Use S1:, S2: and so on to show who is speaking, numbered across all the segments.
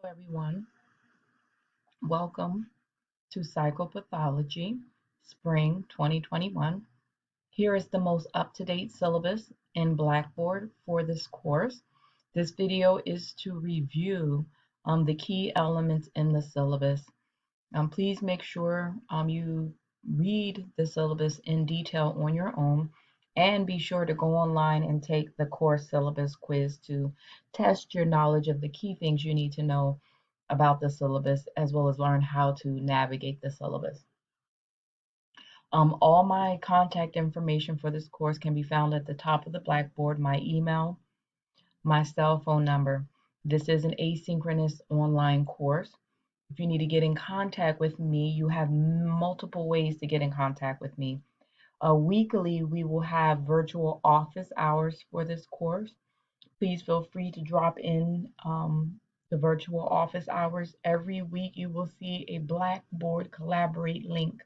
S1: Everyone. Welcome to Psychopathology Spring 2021. Here is the most up-to-date syllabus in Blackboard for this course. This video is to review the key elements in the syllabus. Please make sure you read the syllabus in detail on your own and be sure to go online and take the course syllabus quiz to test your knowledge of the key things you need to know about the syllabus as well as learn how to navigate the syllabus. All my contact information for this course can be found at the top of the Blackboard, my email, my cell phone number. This is an asynchronous online course. If you need to get in contact with me, you have multiple ways to get in contact with me. Weekly, we will have virtual office hours for this course. Please feel free to drop in the virtual office hours. Every week, you will see a Blackboard Collaborate link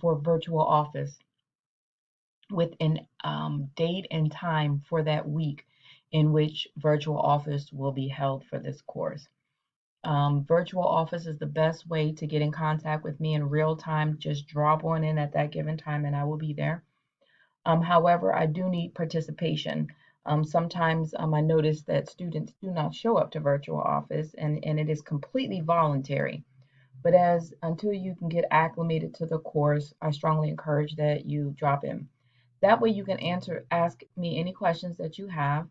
S1: for virtual office with an date and time for that week in which virtual office will be held for this course. Virtual office is the best way to get in contact with me in real time. Just drop on in at that given time and I will be there. However, I do need participation. Sometimes I notice that students do not show up to virtual office and it is completely voluntary. But until you can get acclimated to the course, I strongly encourage that you drop in. That way you can ask me any questions that you have.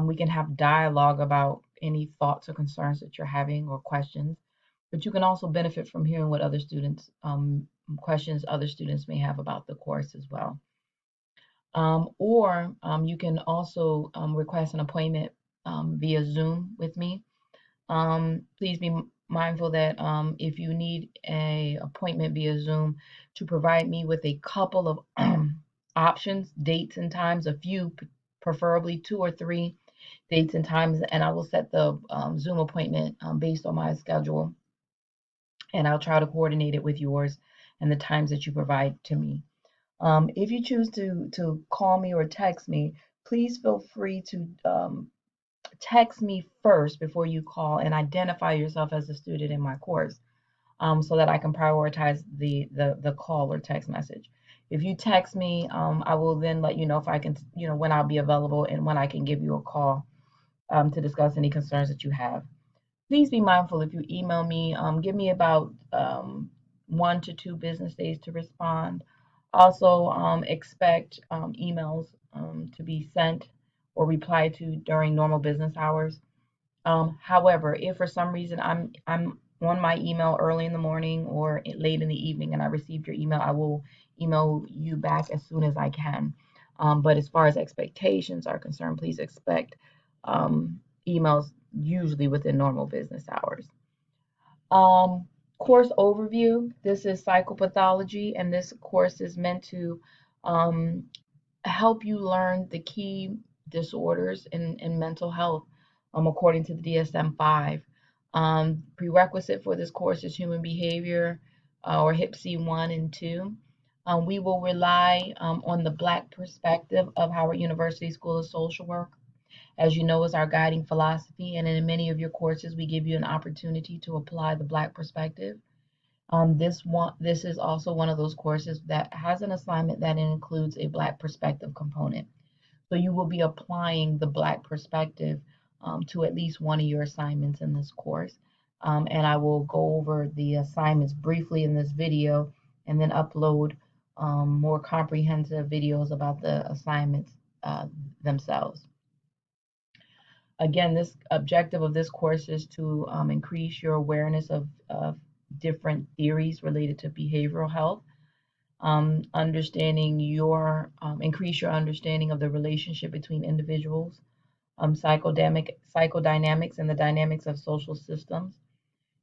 S1: We can have dialogue about any thoughts or concerns that you're having or questions. But you can also benefit from hearing what other students, questions other students may have about the course as well. Or you can also request an appointment via Zoom with me. Please be mindful that if you need an appointment via Zoom, to provide me with a couple of options, dates and times, a few, preferably 2 or 3 dates and times, and I will set the Zoom appointment based on my schedule, and I'll try to coordinate it with yours and the times that you provide to me. If you choose to call me or text me, please feel free to text me first before you call and identify yourself as a student in my course, so that I can prioritize the call or text message. If you text me, I will then let you know if I can, when I'll be available and when I can give you a call to discuss any concerns that you have. Please be mindful if you email me, give me about 1 to 2 business days to respond. Also, expect emails to be sent or replied to during normal business hours. However, if for some reason I'm on my email early in the morning or late in the evening and I received your email, I will email you back as soon as I can. But as far as expectations are concerned, please expect emails usually within normal business hours. Um, Course overview. This is psychopathology, and this course is meant to um, help you learn the key disorders in mental health according to the DSM-5. Prerequisite for this course is human behavior or HIPC 1 and 2. We will rely on the Black perspective of Howard University School of Social Work, as you know, is our guiding philosophy. And in many of your courses, we give you an opportunity to apply the Black perspective. This is also one of those courses that has an assignment that includes a Black perspective component. So you will be applying the Black perspective to at least one of your assignments in this course. And I will go over the assignments briefly in this video and then upload more comprehensive videos about the assignments themselves. Again, this objective of this course is to increase your awareness of different theories related to behavioral health, increase your understanding of the relationship between individuals, psychodynamics, and the dynamics of social systems.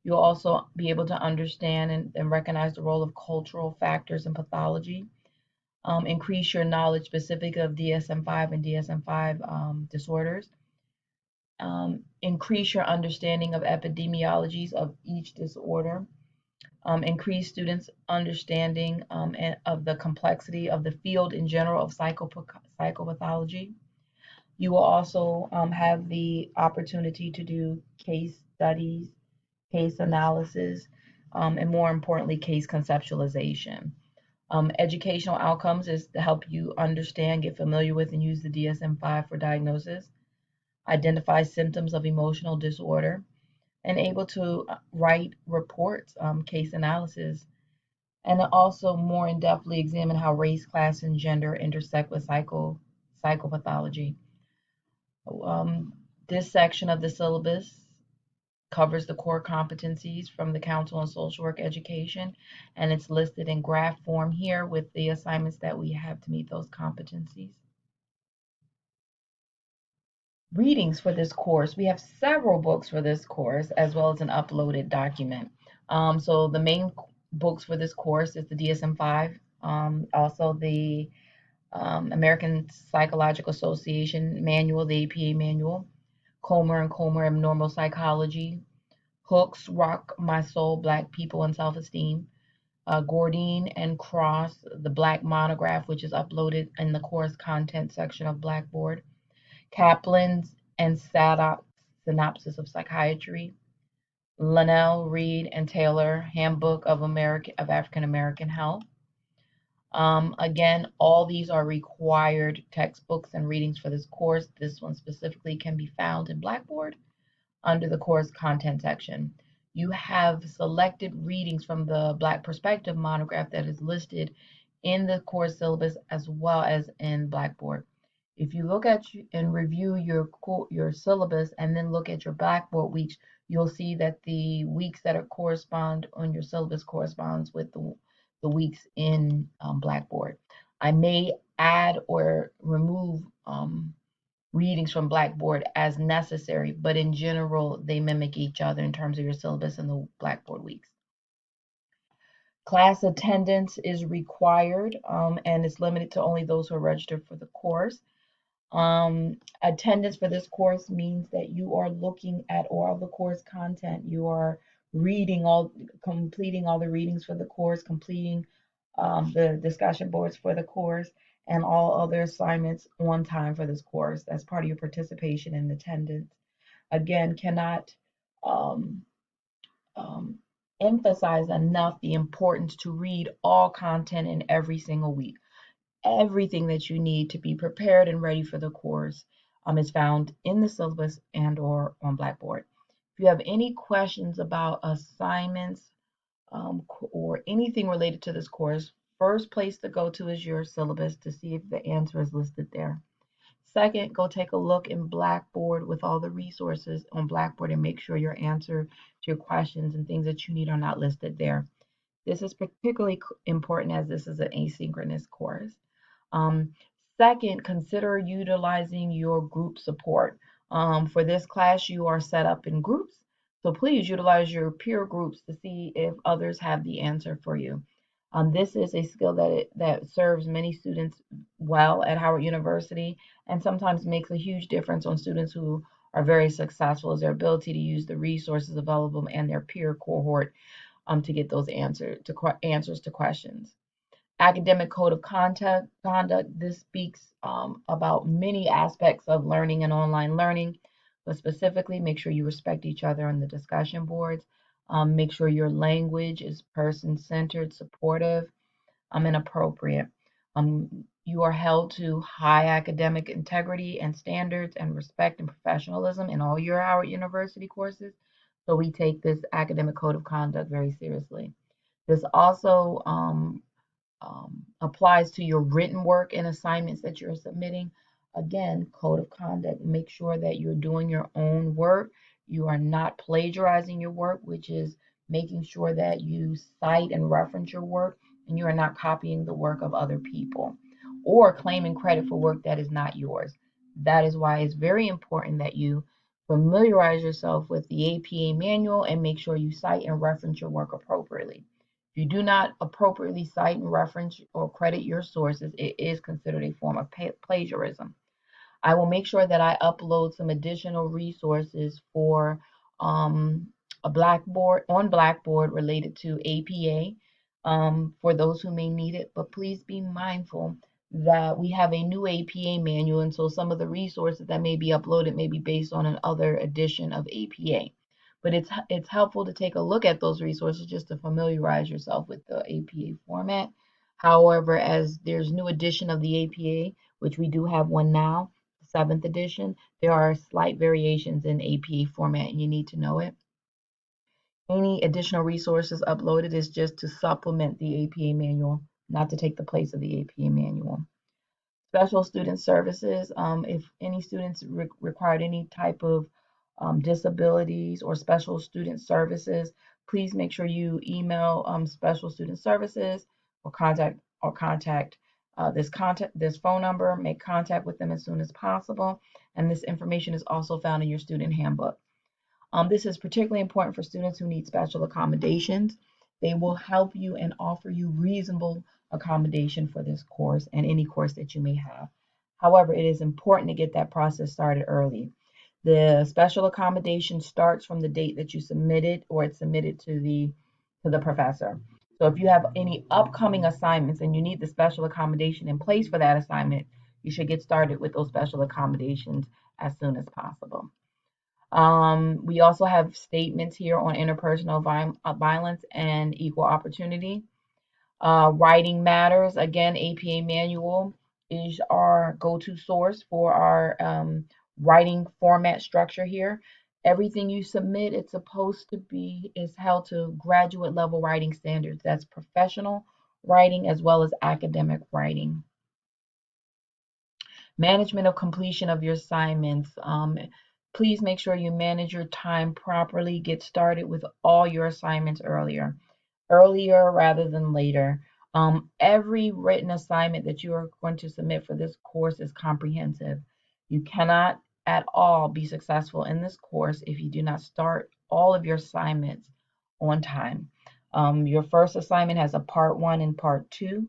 S1: You'll also be able to understand and recognize the role of cultural factors in pathology, increase your knowledge specific of DSM-5 and DSM-5 disorders, increase your understanding of epidemiologies of each disorder, increase students' understanding of the complexity of the field in general of psychopathology, You will also have the opportunity to do case studies, case analysis, and more importantly, case conceptualization. Educational outcomes is to help you understand, get familiar with, and use the DSM-5 for diagnosis, identify symptoms of emotional disorder, and able to write reports, case analysis, and also more in depthly examine how race, class, and gender intersect with psychopathology. Um, this section of the syllabus covers the core competencies from the Council on Social Work Education, and it's listed in graph form here with the assignments that we have to meet those competencies. Readings for this course. We have several books for this course, as well as an uploaded document. So the main books for this course is the DSM-5, also the American Psychological Association manual, the APA manual, Comer and Comer Abnormal Psychology, Hooks, Rock My Soul, Black People and Self-Esteem, Gordine and Cross, the Black Monograph, which is uploaded in the course content section of Blackboard, Kaplan's and Sadok's Synopsis of Psychiatry, Linnell, Reed, and Taylor, Handbook of African American Health. Again, all these are required textbooks and readings for this course. This one specifically can be found in Blackboard under the course content section. You have selected readings from the Black Perspective monograph that is listed in the course syllabus as well as in Blackboard. If you look at and review your syllabus and then look at your Blackboard weeks, you'll see that the weeks that are correspond on your syllabus corresponds with the weeks in Blackboard. I may add or remove readings from Blackboard as necessary, but in general, they mimic each other in terms of your syllabus and the Blackboard weeks. Class attendance is required and it's limited to only those who are registered for the course. Attendance for this course means that you are looking at all the course content. You are completing all the readings for the course, completing the discussion boards for the course, and all other assignments on time for this course. That's part of your participation and attendance. Again, cannot um, um, emphasize enough the importance to read all content in every single week. Everything that you need to be prepared and ready for the course is found in the syllabus and or on Blackboard. If you have any questions about assignments or anything related to this course, first place to go to is your syllabus to see if the answer is listed there. Second, go take a look in Blackboard with all the resources on Blackboard and make sure your answer to your questions and things that you need are not listed there. This is particularly important as this is an asynchronous course. Um, Second, consider utilizing your group support. For this class, you are set up in groups, so please utilize your peer groups to see if others have the answer for you. This is a skill that serves many students well at Howard University and sometimes makes a huge difference on students who are very successful is their ability to use the resources available and their peer cohort to get those answers to questions. Academic code of conduct. This speaks about many aspects of learning and online learning, but specifically make sure you respect each other on the discussion boards. Make sure your language is person-centered, supportive, and appropriate. You are held to high academic integrity and standards and respect and professionalism in all your Howard University courses. So we take this academic code of conduct very seriously. This also applies to your written work and assignments that you're submitting. Again, code of conduct. Make sure that you're doing your own work. You are not plagiarizing your work, which is making sure that you cite and reference your work and you are not copying the work of other people or claiming credit for work that is not yours. That is why it's very important that you familiarize yourself with the APA manual and make sure you cite and reference your work appropriately. If you do not appropriately cite and reference or credit your sources, it is considered a form of plagiarism. I will make sure that I upload some additional resources for a Blackboard related to APA for those who may need it. But please be mindful that we have a new APA manual, and so some of the resources that may be uploaded may be based on another edition of APA. But it's helpful to take a look at those resources just to familiarize yourself with the APA format. However, as there's new edition of the APA, which we do have one now, the seventh edition, there are slight variations in APA format, and you need to know it. Any additional resources uploaded is just to supplement the APA manual, not to take the place of the APA manual. Special student services, if any students required any type of disabilities or special student services, please make sure you email special student services or contact this phone number. Make contact with them as soon as possible. And this information is also found in your student handbook. This is particularly important for students who need special accommodations. They will help you and offer you reasonable accommodation for this course and any course that you may have. However, it is important to get that process started early. The special accommodation starts from the date that you submitted or it's submitted to the professor. So if you have any upcoming assignments and you need the special accommodation in place for that assignment, you should get started with those special accommodations as soon as possible. We also have statements here on interpersonal violence and equal opportunity. Writing matters. Again, APA manual is our go-to source for our writing format structure here. Everything you submit, it's supposed to be, is held to graduate level writing standards. That's professional writing as well as academic writing. Management of completion of your assignments. Please make sure you manage your time properly. Get started with all your assignments earlier rather than later. Every written assignment that you are going to submit for this course is comprehensive. You cannot at all be successful in this course if you do not start all of your assignments on time. Your first assignment has a part one and part two.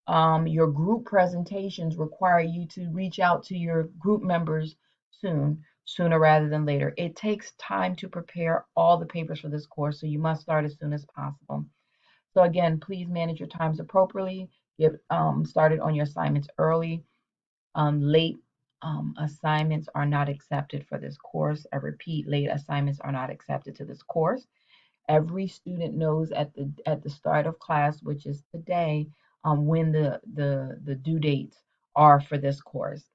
S1: Your group presentations require you to reach out to your group members sooner rather than later. It takes time to prepare all the papers for this course, so you must start as soon as possible. So again, please manage your times appropriately. Get started on your assignments early. Late assignments are not accepted for this course. I repeat, late assignments are not accepted to this course. Every student knows at the start of class, which is today, when the due dates are for this course.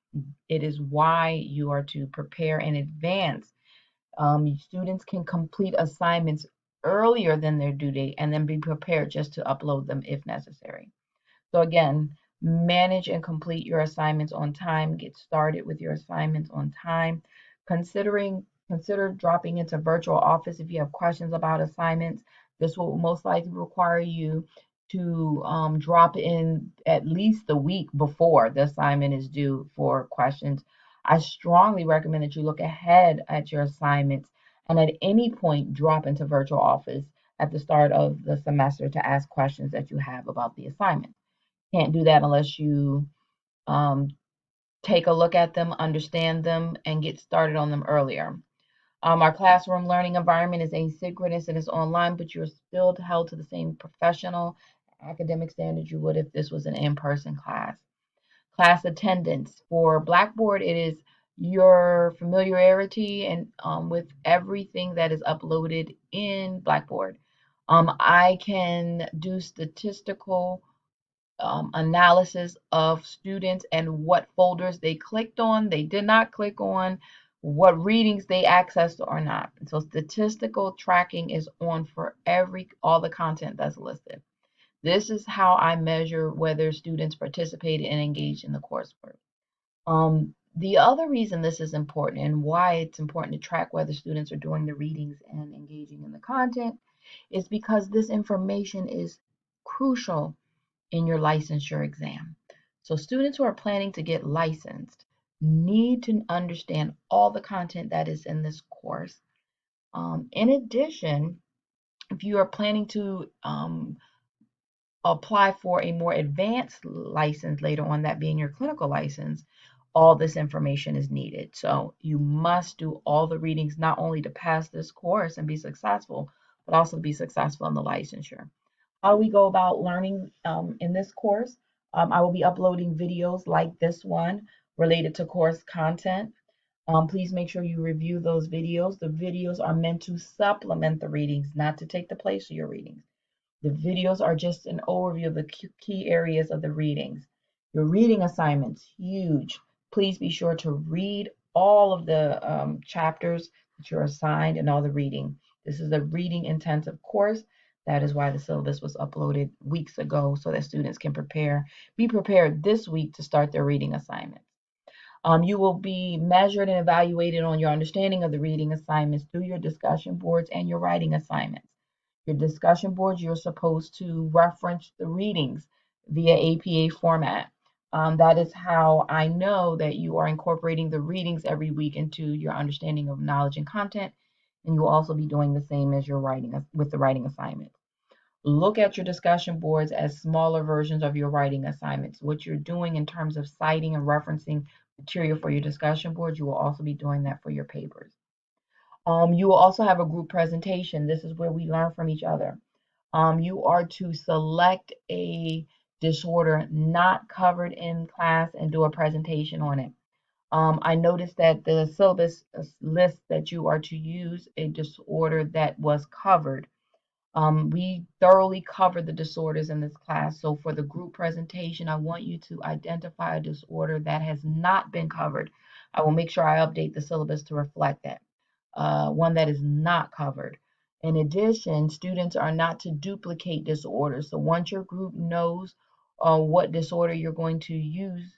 S1: It is why you are to prepare in advance. Students can complete assignments earlier than their due date and then be prepared just to upload them if necessary. So again, manage and complete your assignments on time. Get started with your assignments on time. Consider dropping into virtual office if you have questions about assignments. This will most likely require you to drop in at least the week before the assignment is due for questions. I strongly recommend that you look ahead at your assignments and at any point drop into virtual office at the start of the semester to ask questions that you have about the assignment. Can't do that unless you um, take a look at them, understand them, and get started on them earlier. Our classroom learning environment is asynchronous and it's online, but you're still held to the same professional academic standards you would if this was an in-person class. Class attendance. For Blackboard, it is your familiarity and with everything that is uploaded in Blackboard. I can do statistical analysis of students and what folders they clicked on, they did not click on, what readings they accessed or not. So statistical tracking is on for all the content that's listed. This is how I measure whether students participated and engaged in the coursework. The other reason this is important and why it's important to track whether students are doing the readings and engaging in the content is because this information is crucial in your licensure exam. So students who are planning to get licensed need to understand all the content that is in this course. In addition, if you are planning to apply for a more advanced license later on, that being your clinical license, all this information is needed. So you must do all the readings not only to pass this course and be successful, but also to be successful in the licensure. How do we go about learning in this course? I will be uploading videos like this one related to course content. Please make sure you review those videos. The videos are meant to supplement the readings, not to take the place of your readings. The videos are just an overview of the key areas of the readings. Your reading assignments, huge. Please be sure to read all of the chapters that you're assigned and all the reading. This is a reading intensive course. That is why the syllabus was uploaded weeks ago so that students can be prepared this week to start their reading assignments. You will be measured and evaluated on your understanding of the reading assignments through your discussion boards and your writing assignments. Your discussion boards, you're supposed to reference the readings via APA format. That is how I know that you are incorporating the readings every week into your understanding of knowledge and content, and you will also be doing the same as your writing with the writing assignments. Look at your discussion boards as smaller versions of your writing assignments. What you're doing in terms of citing and referencing material for your discussion boards, you will also be doing that for your papers. You will also have a group presentation. This is where we learn from each other. You are to select a disorder not covered in class and do a presentation on it. I noticed that the syllabus lists that you are to use a disorder that was covered. We thoroughly covered the disorders in this class. So for the group presentation, I want you to identify a disorder that has not been covered. I will make sure I update the syllabus to reflect that. One that is not covered. In addition, students are not to duplicate disorders. So once your group knows what disorder you're going to use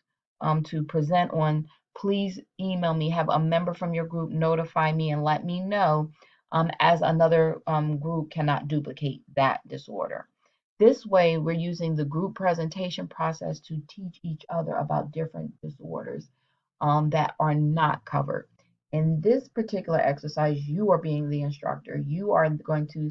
S1: to present on, please email me, have a member from your group notify me and let me know, as another group cannot duplicate that disorder. This way, we're using the group presentation process to teach each other about different disorders that are not covered. In this particular exercise, you are being the instructor. You are going to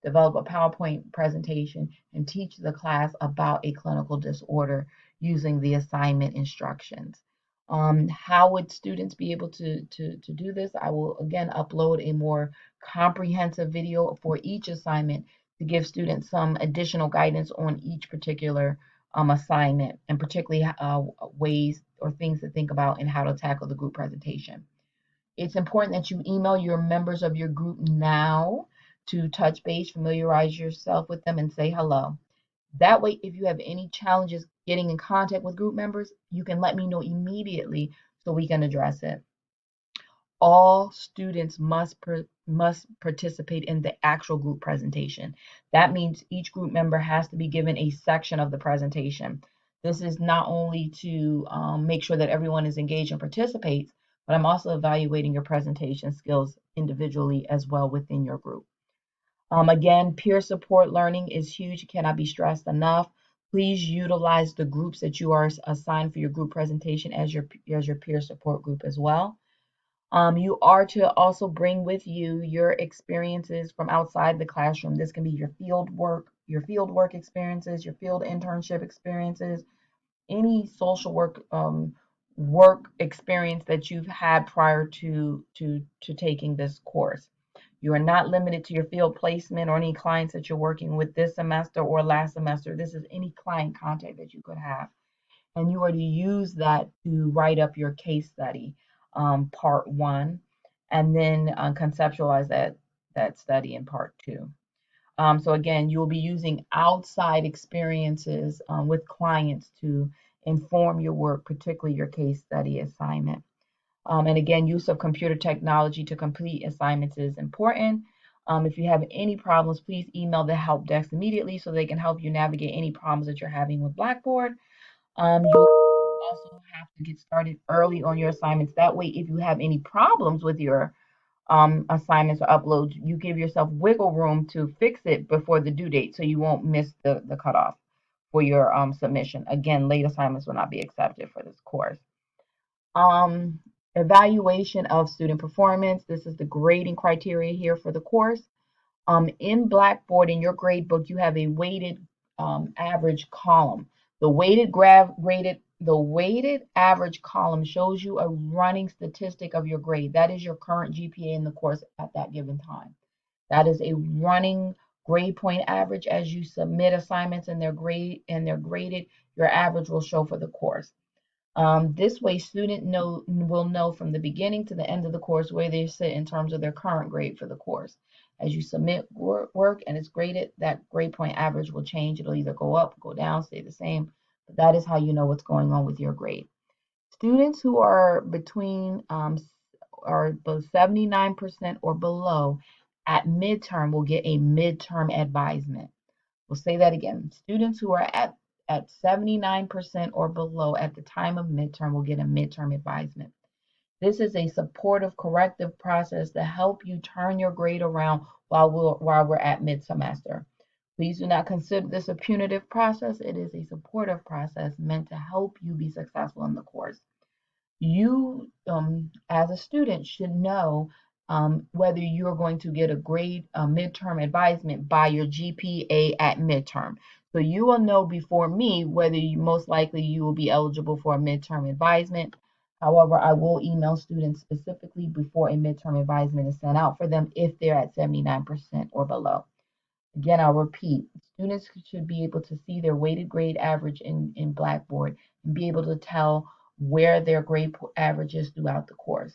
S1: develop a PowerPoint presentation and teach the class about a clinical disorder using the assignment instructions. How would students be able to do this? I will again upload a more comprehensive video for each assignment to give students some additional guidance on each particular assignment, and particularly ways or things to think about and how to tackle the group presentation. It's important that you email your members of your group now to touch base, familiarize yourself with them, and say hello. That way, if you have any challenges getting in contact with group members, you can let me know immediately so we can address it. All students must participate in the actual group presentation. That means each group member has to be given a section of the presentation. This is not only to make sure that everyone is engaged and participates, but I'm also evaluating your presentation skills individually as well within your group. Again, peer support learning is huge. It cannot be stressed enough. Please utilize the groups that you are assigned for your group presentation as your peer support group as well. You are to also bring with you your experiences from outside the classroom. This can be your field work experiences, your field internship experiences, any social work work experience that you've had prior to taking this course. You are not limited to your field placement or any clients that you're working with this semester or last semester. This is any client contact that you could have. And you are to use that to write up your case study, part one, and then conceptualize that study in part two. So again, you will be using outside experiences with clients to inform your work, particularly your case study assignment. And again, use of computer technology to complete assignments is important. If you have any problems, please email the help desk immediately so they can help you navigate any problems that you're having with Blackboard. You also have to get started early on your assignments. That way, if you have any problems with your assignments or uploads, you give yourself wiggle room to fix it before the due date so you won't miss the cutoff for your submission. Again, late assignments will not be accepted for this course. Evaluation of student performance. This is the grading criteria here for the course. In Blackboard, in your grade book, you have a weighted average column. The weighted average column shows you a running statistic of your grade. That is your current GPA in the course at that given time. That is a running grade point average. As you submit assignments and they're graded, your average will show for the course. This way, student will know from the beginning to the end of the course where they sit in terms of their current grade for the course. As you submit work and it's graded, that grade point average will change. It'll either go up, go down, stay the same. But that is how you know what's going on with your grade. Students who are between are both 79% or below at midterm will get a midterm advisement. We'll say that again. Students who are at 79% or below at the time of midterm will get a midterm advisement. This is a supportive corrective process to help you turn your grade around while we're at mid-semester. Please do not consider this a punitive process. It is a supportive process meant to help you be successful in the course. You, as a student, should know whether you're going to get a midterm advisement by your GPA at midterm. So you will know before me whether most likely you will be eligible for a midterm advisement. However, I will email students specifically before a midterm advisement is sent out for them if they're at 79% or below. Again, I'll repeat, students should be able to see their weighted grade average in Blackboard and be able to tell where their grade average is throughout the course.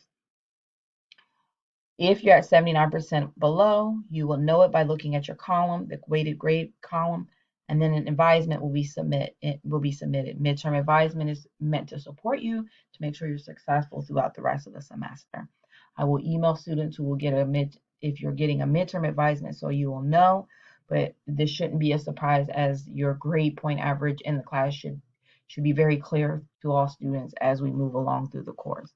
S1: If you're at 79% below, you will know it by looking at your column, the weighted grade column, and then an advisement will be submitted. Midterm advisement is meant to support you to make sure you're successful throughout the rest of the semester. I will email students who will get if you're getting a midterm advisement, so you will know, but this shouldn't be a surprise as your grade point average in the class should be very clear to all students as we move along through the course.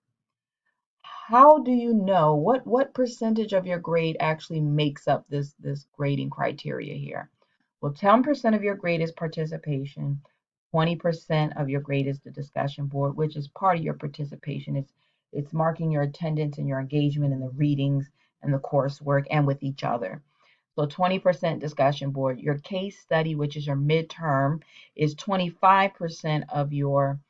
S1: How do you know what percentage of your grade actually makes up this grading criteria here? Well, 10% of your grade is participation, 20% of your grade is the discussion board, which is part of your participation. It's marking your attendance and your engagement in the readings and the coursework and with each other. So 20% discussion board. Your case study, which is your midterm, is 25% of your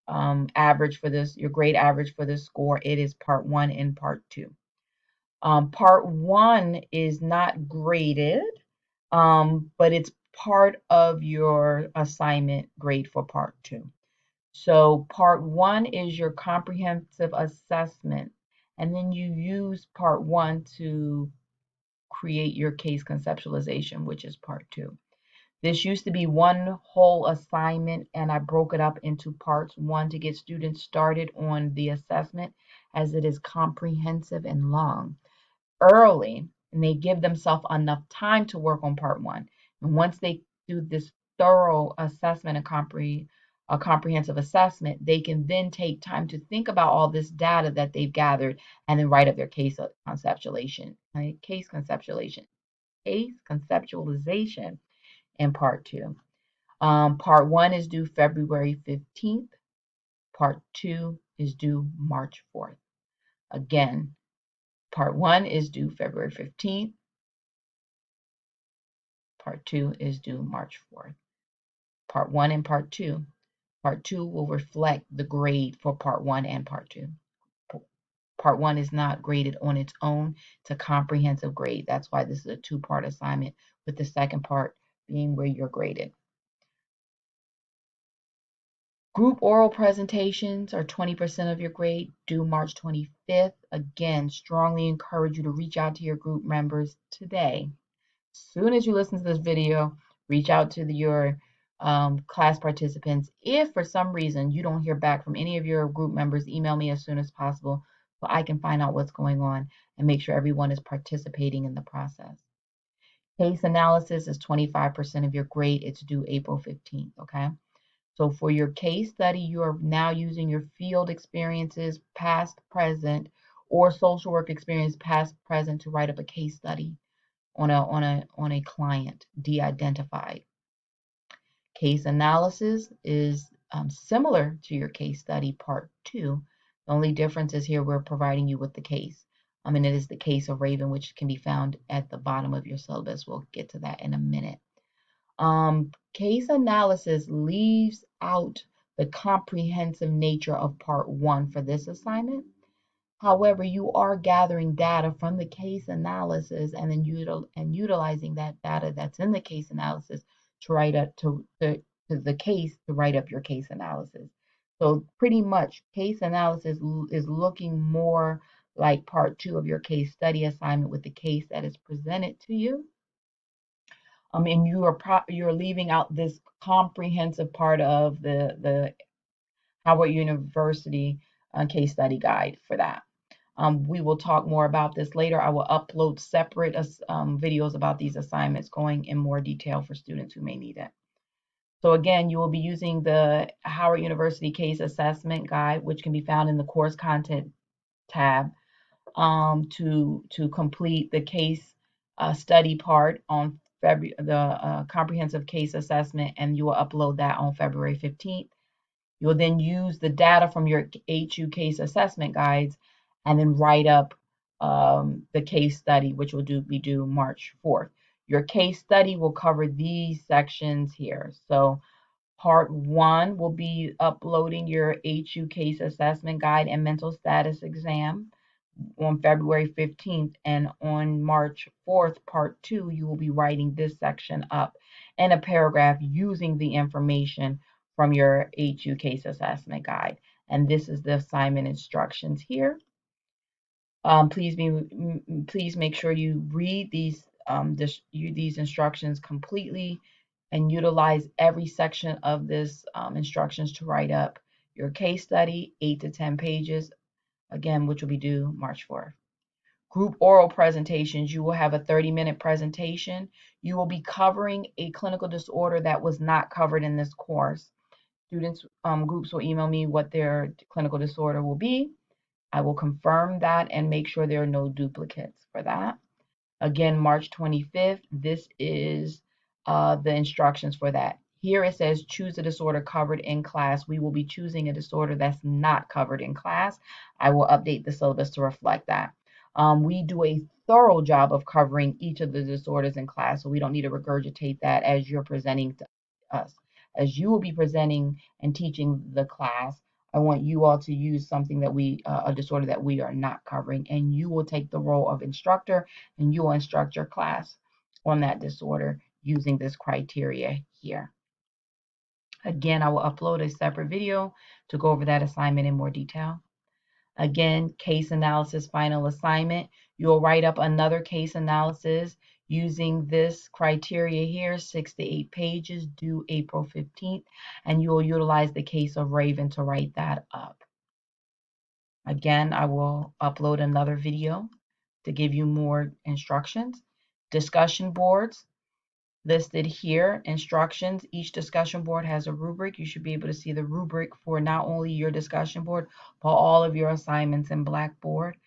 S1: average for this, your grade average for this score. It is part 1 and part 2. Part 1 is not graded, but it's part of your assignment grade for part 2. So part 1 is your comprehensive assessment, and then you use part 1 to create your case conceptualization, which is part 2. This used to be one whole assignment, and I broke it up into parts. 1 to get students started on the assessment, as it is comprehensive and long, early, and they give themselves enough time to work on part 1. And once they do this thorough assessment and a comprehensive assessment, they can then take time to think about all this data that they've gathered and then write up their case conceptualization in part 2. Part 1 is due February 15th. Part 2 is due March 4th. Again, part 1 is due February 15th. Part 2 is due March 4th. Part 1 and part 2. Part 2 will reflect the grade for part 1 and part 2. Part 1 is not graded on its own. It's a comprehensive grade. That's why this is a 2-part assignment, with the second part being where you're graded. Group oral presentations are 20% of your grade, due March 25th. Again, strongly encourage you to reach out to your group members today. As soon as you listen to this video, reach out to your class participants. If for some reason you don't hear back from any of your group members, email me as soon as possible so I can find out what's going on and make sure everyone is participating in the process. Case analysis is 25% of your grade. It's due April 15th, okay? So for your case study, you are now using your field experiences, past, present, or social work experience, past, present, to write up a case study on a client de-identified. Case analysis is similar to your case study part 2. The only difference is here we're providing you with the case. And it is the case of Raven, which can be found at the bottom of your syllabus. We'll get to that in a minute. Case analysis leaves out the comprehensive nature of part 1 for this assignment. However, you are gathering data from the case analysis and then utilizing that data that's in the case analysis to write up to the case to write up your case analysis. So pretty much case analysis is looking more like part two of your case study assignment with the case that is presented to you. And you're leaving out this comprehensive part of the Howard University case study guide for that. We will talk more about this later. I will upload separate videos about these assignments going in more detail for students who may need it. So again, you will be using the Howard University Case Assessment Guide, which can be found in the Course Content tab, to complete the case study part on the comprehensive case assessment, and you will upload that on February 15th. You'll then use the data from your HU case assessment guides and then write up the case study, which will be due March 4th. Your case study will cover these sections here. So part one will be uploading your HU case assessment guide and mental status exam on February 15th, and on March 4th, part two, you will be writing this section up in a paragraph using the information from your HU case assessment guide. And this is the assignment instructions here. Please make sure you read these instructions completely and utilize every section of this instructions to write up your case study, 8 to 10 pages, again, which will be due March 4th. Group oral presentations, you will have a 30-minute presentation. You will be covering a clinical disorder that was not covered in this course. Students, groups will email me what their clinical disorder will be. I will confirm that and make sure there are no duplicates for that. Again, March 25th, this is the instructions for that. Here it says choose a disorder covered in class. We will be choosing a disorder that's not covered in class. I will update the syllabus to reflect that. We do a thorough job of covering each of the disorders in class, so we don't need to regurgitate that as you're presenting to us. As you will be presenting and teaching the class, I want you all to use something that a disorder that we are not covering, and you will take the role of instructor and you will instruct your class on that disorder using this criteria here. Again, I will upload a separate video to go over that assignment in more detail. Again, case analysis final assignment. You'll write up another case analysis using this criteria here, 6 to 8 pages, due April 15th, and you will utilize the case of Raven to write that up. Again, I will upload another video to give you more instructions. Discussion boards listed here, instructions. Each discussion board has a rubric. You should be able to see the rubric for not only your discussion board, but all of your assignments in Blackboard.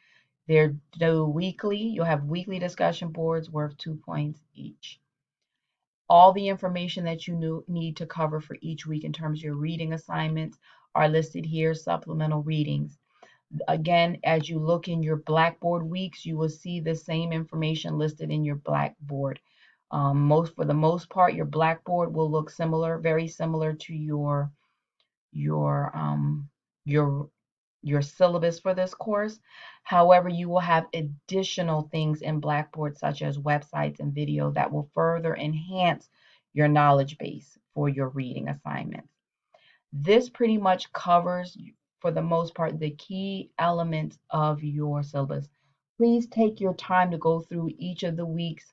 S1: They're due weekly. You'll have weekly discussion boards worth 2 points each. All the information that you need to cover for each week in terms of your reading assignments are listed here, supplemental readings. Again, as you look in your Blackboard weeks, you will see the same information listed in your Blackboard. For the most part, your Blackboard will look similar, very similar to your syllabus for this course. However, you will have additional things in Blackboard, such as websites and video, that will further enhance your knowledge base for your reading assignments. This pretty much covers, for the most part, the key elements of your syllabus. Please take your time to go through each of the weeks.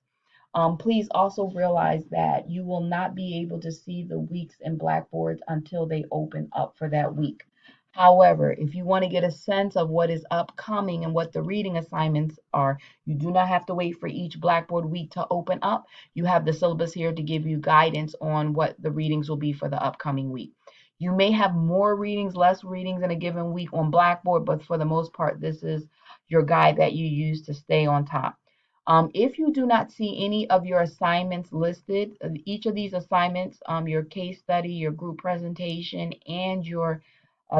S1: Please also realize that you will not be able to see the weeks in Blackboard until they open up for that week. However, if you want to get a sense of what is upcoming and what the reading assignments are, you do not have to wait for each Blackboard week to open up. You have the syllabus here to give you guidance on what the readings will be for the upcoming week. You may have more readings, less readings in a given week on Blackboard, but for the most part, this is your guide that you use to stay on top. If you do not see any of your assignments listed, each of these assignments, your case study, your group presentation, and your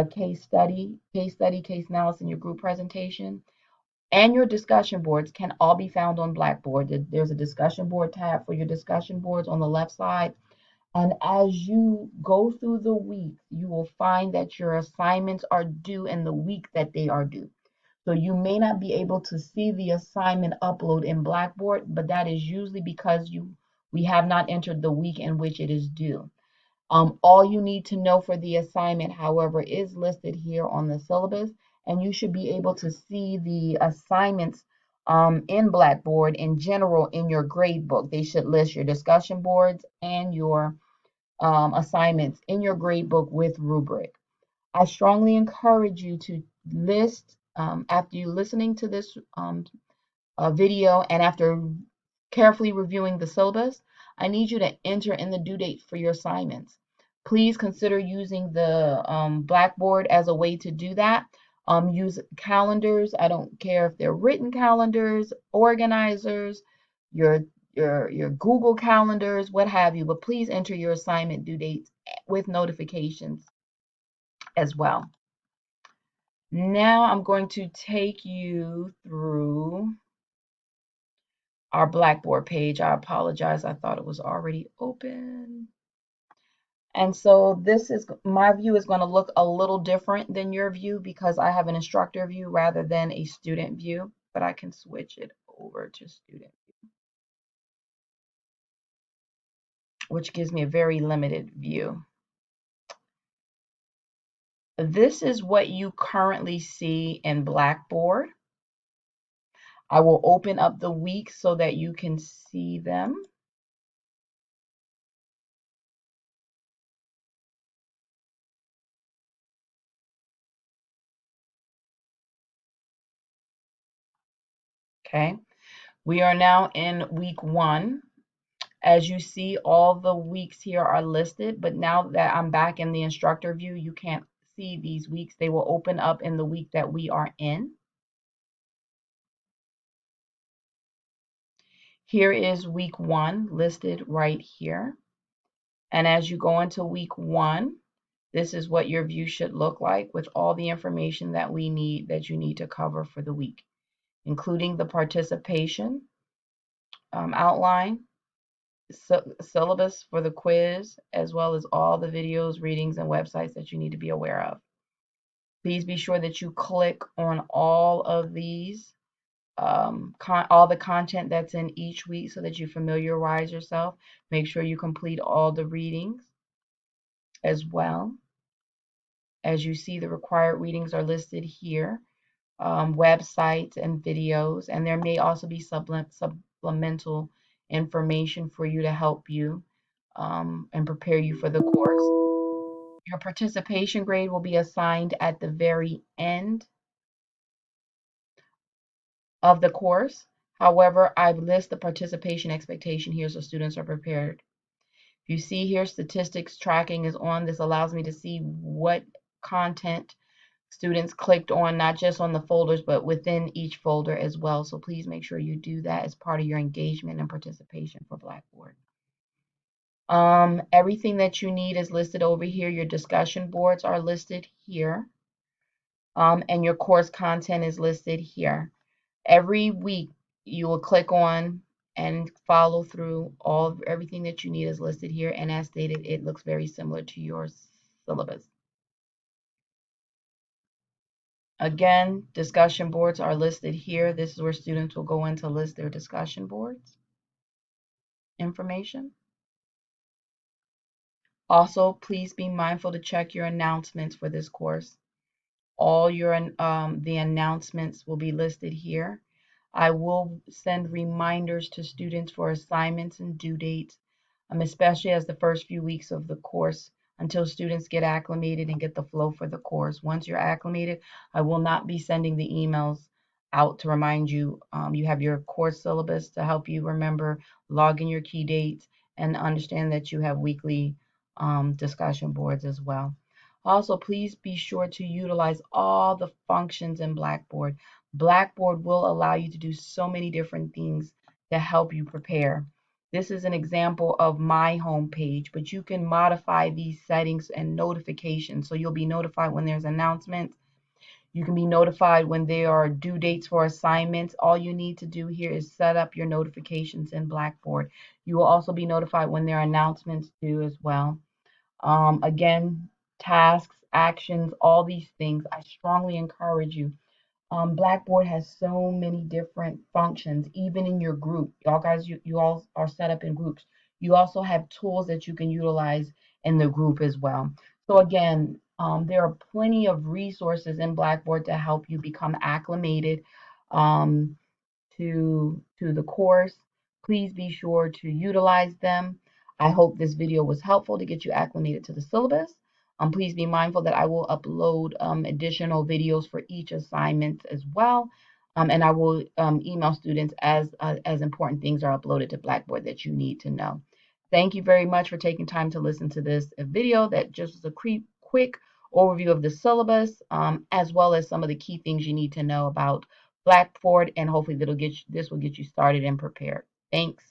S1: case analysis, and your group presentation, and your discussion boards can all be found on Blackboard. There's a discussion board tab for your discussion boards on the left side. And as you go through the week, you will find that your assignments are due in the week that they are due. So you may not be able to see the assignment upload in Blackboard, but that is usually because we have not entered the week in which it is due. All you need to know for the assignment, however, is listed here on the syllabus, and you should be able to see the assignments in Blackboard in general in your grade book. They should list your discussion boards and your assignments in your grade book with rubric. I strongly encourage you to list, after you listening to this video and after carefully reviewing the syllabus, I need you to enter in the due date for your assignments. Please consider using the Blackboard as a way to do that. Use calendars. I don't care if they're written calendars, organizers, your your Google calendars, what have you, but please enter your assignment due dates with notifications as well. Now I'm going to take you through our Blackboard page. I apologize. I thought it was already open. And so this is, my view is going to look a little different than your view because I have an instructor view rather than a student view, but I can switch it over to student view, which gives me a very limited view. This is what you currently see in Blackboard. I will open up the weeks so that you can see them. Okay, we are now in week 1. As you see, all the weeks here are listed, but now that I'm back in the instructor view, you can't see these weeks. They will open up in the week that we are in. Here is week 1 listed right here. And as you go into week 1, this is what your view should look like with all the information that we need, that you need to cover for the week, including the participation outline, syllabus for the quiz, as well as all the videos, readings, and websites that you need to be aware of. Please be sure that you click on all of these, all the content that's in each week so that you familiarize yourself. Make sure you complete all the readings as well. As you see, the required readings are listed here, websites and videos, and there may also be supplemental information for you to help you and prepare you for the course. Your participation grade will be assigned at the very end of the course. However, I've listed the participation expectation here so students are prepared. If you see here, statistics tracking is on. This allows me to see what content students clicked on, not just on the folders, but within each folder as well. So please make sure you do that as part of your engagement and participation for Blackboard. Everything that you need is listed over here. Your discussion boards are listed here. And your course content is listed here. Every week you will click on and follow through everything that you need is listed here, and as stated, it looks very similar to your syllabus. Again, discussion boards are listed here. This is where students will go in to list their discussion boards information. Also, please be mindful to check your announcements for this course. All your the announcements will be listed here. I will send reminders to students for assignments and due dates, especially as the first few weeks of the course until students get acclimated and get the flow for the course. Once you're acclimated, I will not be sending the emails out to remind you. You have your course syllabus to help you remember, log in your key dates, and understand that you have weekly discussion boards as well. Also, please be sure to utilize all the functions in Blackboard. Blackboard will allow you to do so many different things to help you prepare. This is an example of my home page, but you can modify these settings and notifications. So you'll be notified when there's announcements. You can be notified when there are due dates for assignments. All you need to do here is set up your notifications in Blackboard. You will also be notified when there are announcements due as well. Again, tasks, actions, all these things. I strongly encourage you Blackboard has so many different functions, even in your group. Y'all guys, you all are set up in groups. You also have tools that you can utilize in the group as well. So again, there are plenty of resources in Blackboard to help you become acclimated um, to the course. Please be sure to utilize them. I hope this video was helpful to get you acclimated to the syllabus. Please be mindful that I will upload additional videos for each assignment as well. And I will email students as important things are uploaded to Blackboard that you need to know. Thank you very much for taking time to listen to this video that just was a quick overview of the syllabus, as well as some of the key things you need to know about Blackboard, and hopefully this will get you started and prepared. Thanks.